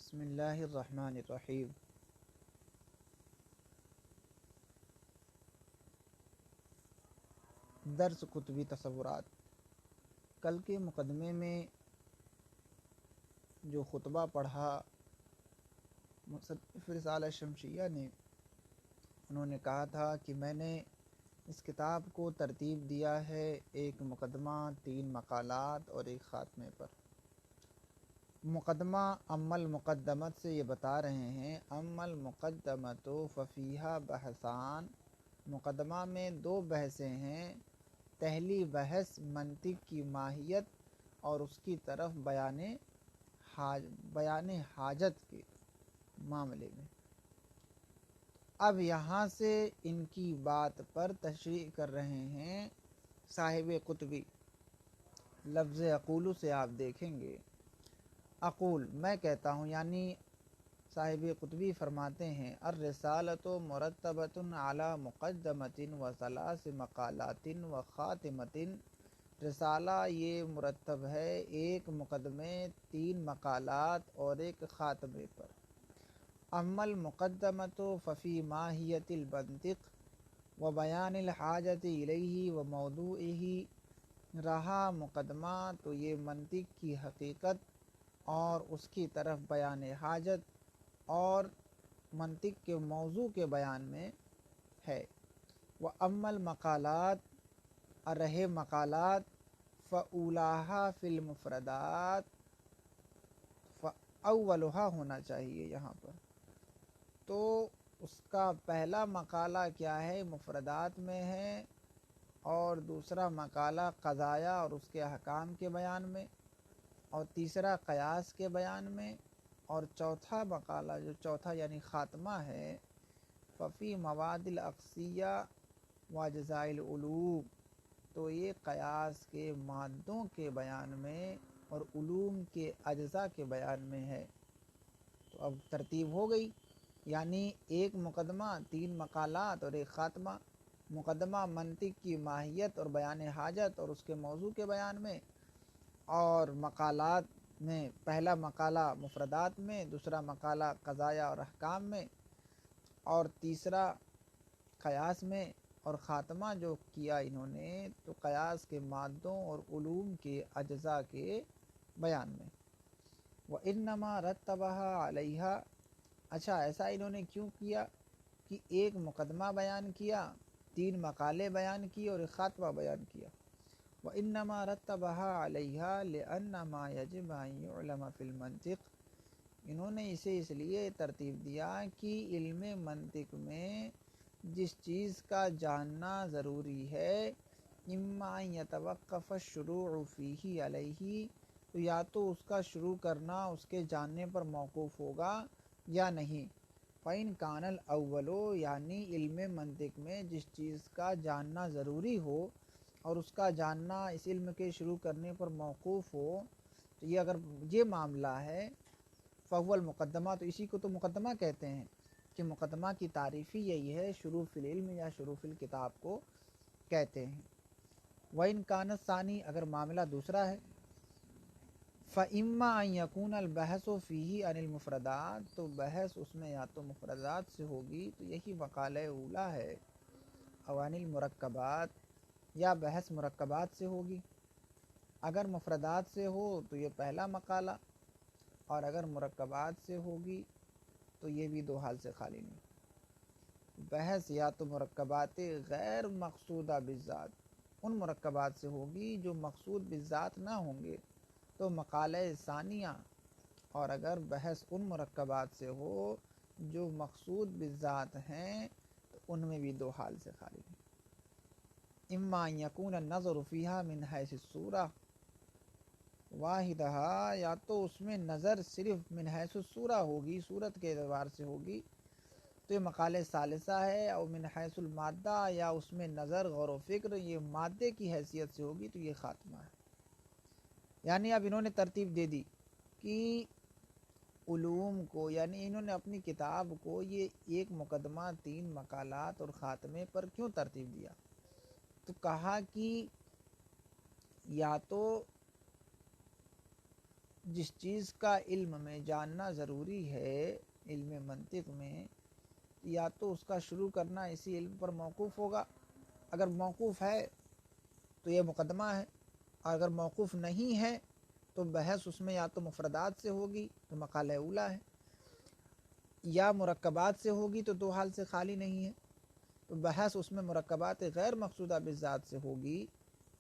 بسم اللہ الرحمن الرحیم۔ درس کتبی تصورات۔ کل کے مقدمے میں جو خطبہ پڑھا مصنف رسالہ شمشیہ نے، انہوں نے کہا تھا کہ میں نے اس کتاب کو ترتیب دیا ہے ایک مقدمہ، 3 مقالات اور ایک خاتمے پر۔ مقدمہ اما المقدمت سے یہ بتا رہے ہیں، اما المقدمۃ ففیہا بحثان، مقدمہ میں 2 بحثیں ہیں۔ پہلی بحث منطق کی ماہیت اور اس کی طرف بیان حاجت کے معاملے میں۔ اب یہاں سے ان کی بات پر تشریح کر رہے ہیں صاحب قطبی۔ لفظ اقول سے آپ دیکھیں گے، اقول میں کہتا ہوں، یعنی صاحب قطبی فرماتے ہیں الرسالۃ مرتبۃ علی مقدمۃ و 3 مقالات و خاتمۃ، رسالہ یہ مرتب ہے ایک مقدمے، 3 مقالات اور ایک خاتمے پر۔ اما المقدمۃ ففی ماہیت المنطق و بیان الحاجت الیہ و موضوعہ، رہا مقدمہ تو یہ منطق کی حقیقت اور اس کی طرف بیان حاجت اور منطق کے موضوع کے بیان میں ہے۔ وَأَمَّا الْمَقَالَاتُ، اور رہے مقالات، فَأُولَاهَا فِي الْمُفْرَدَاتِ، فَأَوَّلُهَا ہونا چاہیے یہاں پر، تو اس کا پہلا مقالہ کیا ہے؟ مفردات میں ہے، اور دوسرا مقالہ قضایا اور اس کے احکام کے بیان میں، اور تیسرا قیاس کے بیان میں، اور چوتھا مقالہ جو چوتھا یعنی خاتمہ ہے، ففی مواد الاقصیہ و اجزاء العلوم، تو یہ قیاس کے مادوں کے بیان میں اور علوم کے اجزاء کے بیان میں ہے۔ تو اب ترتیب ہو گئی، یعنی ایک مقدمہ، 3 مقالات اور ایک خاتمہ۔ مقدمہ منطق کی ماہیت اور بیان حاجت اور اس کے موضوع کے بیان میں، اور مقالات میں پہلا مقالہ مفردات میں، دوسرا مقالہ قضایا اور احکام میں، اور تیسرا قیاس میں، اور خاتمہ جو کیا انہوں نے تو قیاس کے مادوں اور علوم کے اجزاء کے بیان میں۔ وَإِنَّمَا رَتَّبَهَا عَلَيْهَا، اچھا ایسا انہوں نے کیوں کیا کہ ایک مقدمہ بیان کیا، 3 مقالے بیان کیے اور ایک خاتمہ بیان کیا۔ وَإِنَّمَا رَتَّبَهَا عَلَيْهَا لِأَنَّ مَا يَجِبُ أَن يُعْلَمَ فِي الْمَنطِقِ، انہوں نے اسے اس لیے ترتیب دیا کہ علم منطق میں جس چیز کا جاننا ضروری ہے، اما ان يتوقف الشروع فیہ علیہ، تو یا تو اس کا شروع کرنا اس کے جاننے پر موقوف ہوگا یا نہیں۔ فَإِنْ كَانَ الْأَوَّلُ، یعنی علم منطق میں جس چیز کا جاننا ضروری ہو اور اس کا جاننا اس علم کے شروع کرنے پر موقوف ہو، تو یہ اگر یہ معاملہ ہے، فَهُوَ الْمُقَدَّمَہ، تو اسی کو تو مقدمہ کہتے ہیں، کہ مقدمہ کی تعریف ہی یہی ہے، شروع فی العلم یا شروع فی الکتاب کو کہتے ہیں۔ وَإِنْ كَانَ الثَّانِي، اگر معاملہ دوسرا ہے، فَإِمَّا أَن يَكُونَ الْبَحْثُ فِيهِ عَنِ الْمُفْرَدَاتِ، تو بحث اس میں یا تو مفردات سے ہوگی تو یہی مقالہ اولا ہے، او عن المرکبات، یا بحث مرکبات سے ہوگی۔ اگر مفردات سے ہو تو یہ پہلا مقالہ، اور اگر مرکبات سے ہوگی تو یہ بھی 2 حال سے خالی نہیں۔ بحث یا تو مرکبات غیر مقصودہ بالذات، ان مرکبات سے ہوگی جو مقصود بالذات نہ ہوں گے تو مقالہ ثانیہ، اور اگر بحث ان مرکبات سے ہو جو مقصود بالذات ہیں تو ان میں بھی 2 حال سے خالی نہیں۔ اما ان یکون النظر فیہا من حیث الصورہ واحدہا، یا تو اس میں نظر صرف من حیث الصورہ ہوگی، صورت کے اعتبار سے ہوگی تو یہ مقالہ ثالثہ ہے، اور من حیث المادہ، یا اس میں نظر غور و فکر یہ مادے کی حیثیت سے ہوگی تو یہ خاتمہ ہے۔ یعنی اب انہوں نے ترتیب دے دی کہ علوم کو، یعنی انہوں نے اپنی کتاب کو یہ ایک مقدمہ، 3 مقالات اور خاتمے پر کیوں ترتیب دیا؟ تو کہا کہ یا تو جس چیز کا علم میں جاننا ضروری ہے علم منطق میں، یا تو اس کا شروع کرنا اسی علم پر موقوف ہوگا، اگر موقوف ہے تو یہ مقدمہ ہے، اور اگر موقوف نہیں ہے تو بحث اس میں یا تو مفردات سے ہوگی تو مقالہ اولیٰ ہے، یا مرکبات سے ہوگی تو دو حال سے خالی نہیں ہے، تو بحث اس میں مرکبات غیر مقصودہ بالذات سے ہوگی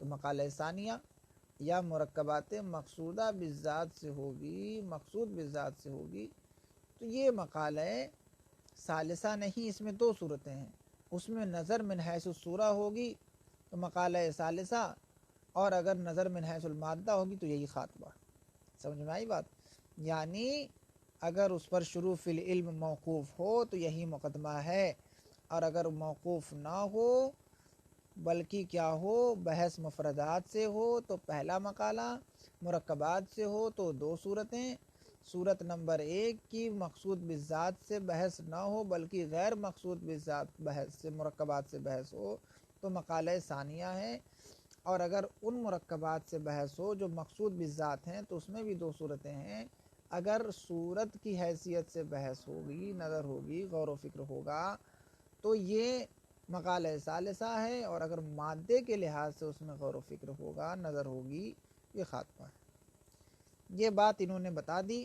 تو مقالہ ثانیہ، یا مرکبات مقصودہ بالذات سے ہوگی، مقصود بالذات سے ہوگی تو یہ مقالہ ثالثہ نہیں۔ اس میں دو صورتیں ہیں، اس میں نظر من حیث الصورہ ہوگی تو مقالہ ثالثہ، اور اگر نظر من حیث المادہ ہوگی تو یہی خاتمہ۔ سمجھ میں آئی بات؟ یعنی اگر اس پر شروع فی العلم موقوف ہو تو یہی مقدمہ ہے، اور اگر موقوف نہ ہو بلکہ کیا ہو بحث مفردات سے ہو تو پہلا مقالہ، مرکبات سے ہو تو دو صورتیں، صورت نمبر 1 کی مقصود بالذات سے بحث نہ ہو بلکہ غیر مقصود بالذات بحث سے مرکبات سے بحث ہو تو مقالہ ثانیہ ہے، اور اگر ان مرکبات سے بحث ہو جو مقصود بالذات ہیں تو اس میں بھی دو صورتیں ہیں، اگر صورت کی حیثیت سے بحث ہوگی، نظر ہوگی، غور و فکر ہوگا تو یہ مقالہ ثالثہ ہے، اور اگر مادے کے لحاظ سے اس میں غور و فکر ہوگا، نظر ہوگی، یہ خاتمہ ہے۔ یہ بات انہوں نے بتا دی۔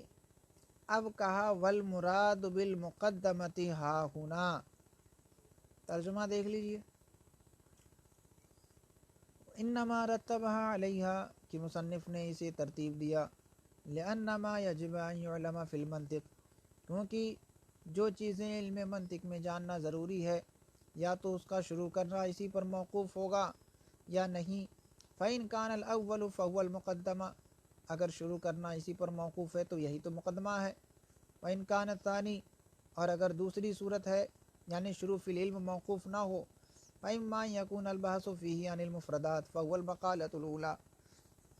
اب کہا والمراد بالمقدمۃ ہا ہنا، ترجمہ دیکھ لیجئے۔ انما رتبها علیہا کہ مصنف نے اسے ترتیب دیا، لانما یجب ان یعلم فی المنطق، کیونکہ جو چیزیں علم منطق میں جاننا ضروری ہے یا تو اس کا شروع کرنا اسی پر موقوف ہوگا یا نہیں۔ فإن کان الاول فهو المقدمہ، اگر شروع کرنا اسی پر موقوف ہے تو یہی تو مقدمہ ہے۔ وإن کان الثانی، اور اگر دوسری صورت ہے یعنی شروع فی العلم موقوف نہ ہو، فإما أن يكون البحث فيه عن المفردات فهو المقالة الأولى،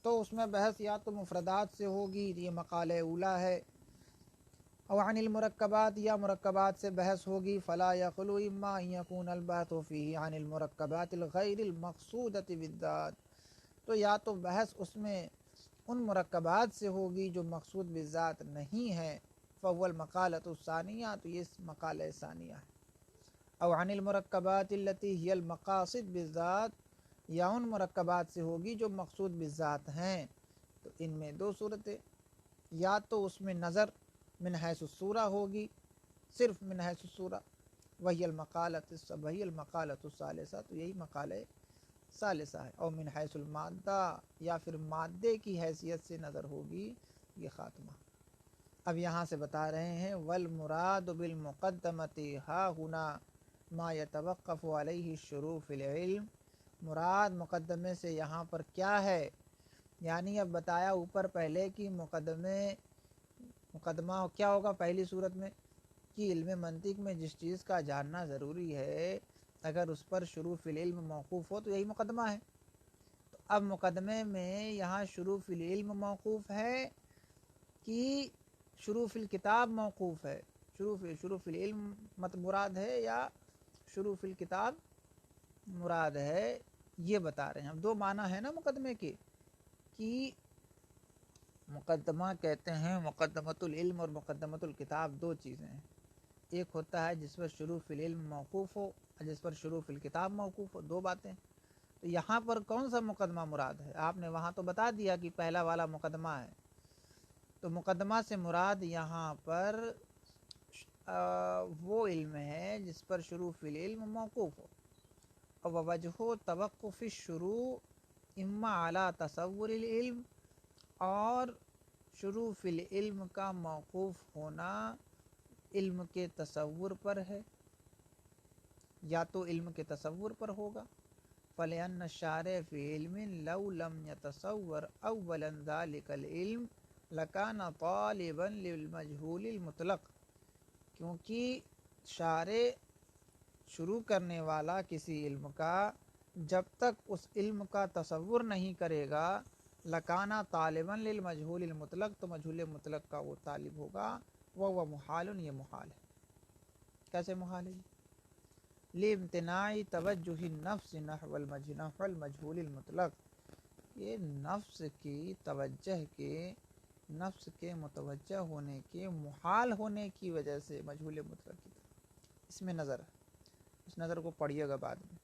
تو اس میں بحث یا تو مفردات سے ہوگی، یہ مقالہ اولیٰ ہے، او عن المرکبات، یا مرکبات سے بحث ہوگی، فلا يخلو اما ان يكون البحث فيه عن المرکبات الغیر المقصودة بالذات، تو یا تو بحث اس میں ان مرکبات سے ہوگی جو مقصود بالذات نہیں ہے، فهو المقالة الثانیہ، تو یہ مقالہ ثانیہ ہے، او عن المرکبات التي هي المقاصد بالذات، یا ان مرکبات سے ہوگی جو مقصود بالذات ہیں، تو ان میں دو صورتیں، یا تو اس میں نظر من حیث الصورہ ہوگی، صرف من حیث الصورہ، وہی المقالۃ الثالثہ، تو یہی مقالہ ثالثہ ہے، اور من حیث المادہ، یا پھر مادے کی حیثیت سے نظر ہوگی، یہ خاتمہ۔ اب یہاں سے بتا رہے ہیں والمراد بالمقدمۃ ہا ہنا ما یتوقف علیہ الشروع فی العلم، مراد مقدمے سے یہاں پر کیا ہے، یعنی اب بتایا اوپر پہلے کہ مقدمہ کیا ہوگا پہلی صورت میں کہ علم منطق میں جس چیز کا جاننا ضروری ہے اگر اس پر شروع فی العلم موقوف ہو تو یہی مقدمہ ہے۔ تو اب مقدمے میں یہاں شروع فی العلم موقوف ہے کہ شروع فی الکتاب موقوف ہے، شروع فی العلم مراد ہے یا شروع فی الکتاب مراد ہے، یہ بتا رہے ہیں۔ اب دو معنی ہے نا مقدمے کے، کہ مقدمہ کہتے ہیں مقدمۃ العلم اور مقدمۃ الکتاب، دو چیزیں ہیں، ایک ہوتا ہے جس پر شروع فی العلم موقوف ہو اور جس پر شروع فی الکتاب موقوف ہو، دو باتیں۔ تو یہاں پر کون سا مقدمہ مراد ہے؟ آپ نے وہاں تو بتا دیا کہ پہلا والا مقدمہ ہے، تو مقدمہ سے مراد یہاں پر وہ علم ہے جس پر شروع فی العلم موقوف ہو، اور وجہ توقف الشروع اما علی تصور العلم، اور شروع فی العلم کا موقوف ہونا علم کے تصور پر ہے، یا تو علم کے تصور پر ہوگا، فَلِأَنَّ الشَّارِعَ فِي عِلْمٍ لَوْ لَمْ يَتَصَوَّرْ أَوَّلًا ذَلِكَ الْعِلْمِ لَكَانَ طَالِبًا لِلْمَجْهُولِ الْمُطْلَقِ، کیونکہ شارع شروع کرنے والا کسی علم کا جب تک اس علم کا تصور نہیں کرے گا، لکانا طالباً للمجہول المطلق، تو مجہول مطلق کا وہ طالب ہوگا، وہ محال، یہ محال ہے۔ کیسے محال ہے؟ لامتناع توجہ النفس نحو المجہول المطلق، یہ نفس کی توجہ کے نفس کے متوجہ ہونے کے محال ہونے کی وجہ سے مجہول مطلق کی طرف، اس میں نظر ہے، اس نظر کو پڑھیے گا بعد میں۔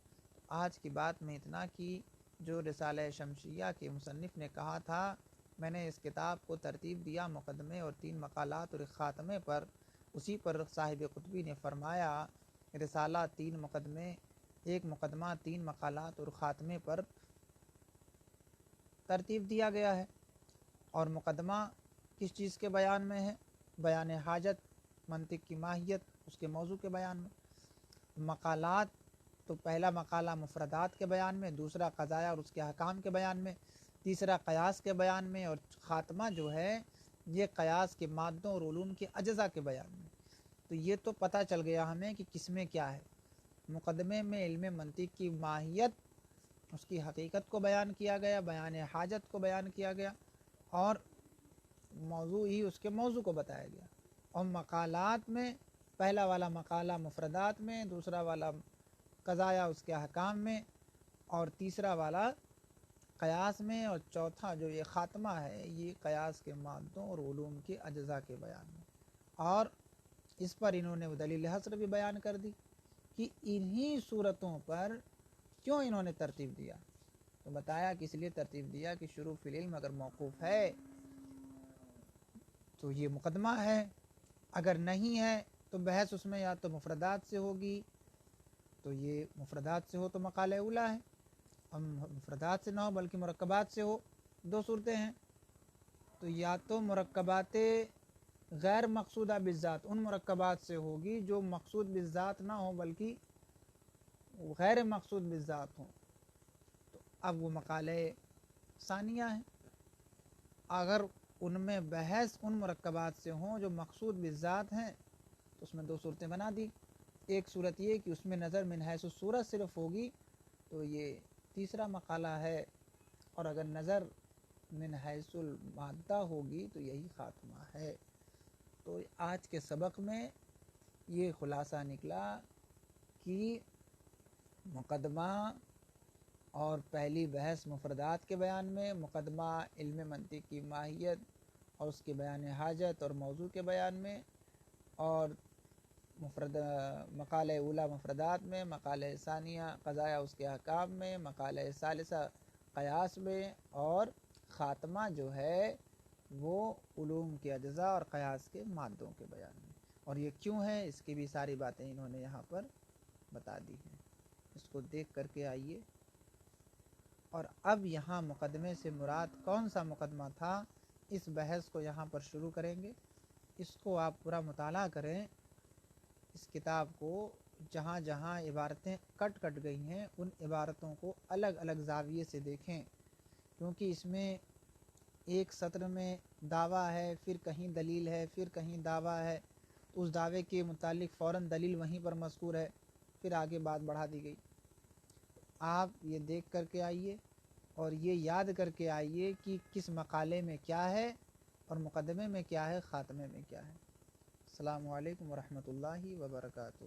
آج کی بات میں اتنا کہ جو رسالہ شمشیہ کے مصنف نے کہا تھا میں نے اس کتاب کو ترتیب دیا مقدمے اور 3 مقالات اور ایک خاتمے پر، اسی پر صاحب قطبی نے فرمایا رسالہ 3 مقدمے، 1 مقدمہ 3 مقالات اور خاتمے پر ترتیب دیا گیا ہے۔ اور مقدمہ کس چیز کے بیان میں ہے؟ بیان حاجت، منطق کی ماہیت، اس کے موضوع کے بیان میں۔ مقالات تو پہلا مقالہ مفردات کے بیان میں، دوسرا قضایا اور اس کے احکام کے بیان میں، تیسرا قیاس کے بیان میں، اور خاتمہ جو ہے یہ قیاس کے مادوں اور علوم کے اجزاء کے بیان میں۔ تو یہ تو پتہ چل گیا ہمیں کہ کس میں کیا ہے۔ مقدمے میں علم منطق کی ماہیت، اس کی حقیقت کو بیان کیا گیا، بیان حاجت کو بیان کیا گیا، اور موضوع ہی اس کے موضوع کو بتایا گیا۔ اور مقالات میں پہلا والا مقالہ مفردات میں، دوسرا والا قضایا اس کے احکام میں، اور تیسرا والا قیاس میں، اور چوتھا جو یہ خاتمہ ہے یہ قیاس کے مادوں اور علوم کے اجزاء کے بیان میں۔ اور اس پر انہوں نے دلیل حصر بھی بیان کر دی کہ انہی صورتوں پر کیوں انہوں نے ترتیب دیا، تو بتایا کہ اس لیے ترتیب دیا کہ شروع فی العلم اگر موقوف ہے تو یہ مقدمہ ہے، اگر نہیں ہے تو بحث اس میں یا تو مفردات سے ہوگی، تو یہ مفردات سے ہو تو مقالہ اولیٰ ہے، اور مفردات سے نہ ہو بلکہ مرکبات سے ہو، 2 صورتیں ہیں۔ تو یا تو مرکبات غیر مقصودہ بالذات ان مرکبات سے ہوگی جو مقصود بالذات نہ ہو بلکہ غیر مقصود بالذات ہوں، تو اب وہ مقالہ ثانیہ ہیں۔ اگر ان میں بحث ان مرکبات سے ہوں جو مقصود بالذات ہیں تو اس میں 2 صورتیں بنا دی۔ ایک صورت یہ کہ اس میں نظر من حیث الصورت صرف ہوگی تو یہ تیسرا مقالہ ہے، اور اگر نظر من حیث المادہ ہوگی تو یہی خاتمہ ہے۔ تو آج کے سبق میں یہ خلاصہ نکلا کہ مقدمہ اور پہلی بحث مفردات کے بیان میں، مقدمہ علم منطق کی ماہیت اور اس کے بیان حاجت اور موضوع کے بیان میں، اور مقالہ اولیٰ مفردات میں، مقالہ ثانیہ قضایا اس کے احکام میں، مقالہ ثالثہ قیاس میں، اور خاتمہ جو ہے وہ علوم کے اجزاء اور قیاس کے مادوں کے بیان میں۔ اور یہ کیوں ہے اس کی بھی ساری باتیں انہوں نے یہاں پر بتا دی ہیں، اس کو دیکھ کر کے آئیے۔ اور اب یہاں مقدمے سے مراد کون سا مقدمہ تھا، اس بحث کو یہاں پر شروع کریں گے۔ اس کو آپ پورا مطالعہ کریں، اس کتاب کو جہاں جہاں عبارتیں کٹ گئی ہیں ان عبارتوں کو الگ الگ زاویے سے دیکھیں، کیونکہ اس میں ایک سطر میں دعویٰ ہے، پھر کہیں دلیل ہے، پھر کہیں دعویٰ ہے، تو اس دعوے کے متعلق فوراً دلیل وہیں پر مذکور ہے، پھر آگے بات بڑھا دی گئی۔ آپ یہ دیکھ کر کے آئیے اور یہ یاد کر کے آئیے کہ کس مقالے میں کیا ہے اور مقدمے میں کیا ہے، خاتمے میں کیا ہے۔ السلام علیکم ورحمۃ اللہ وبرکاتہ۔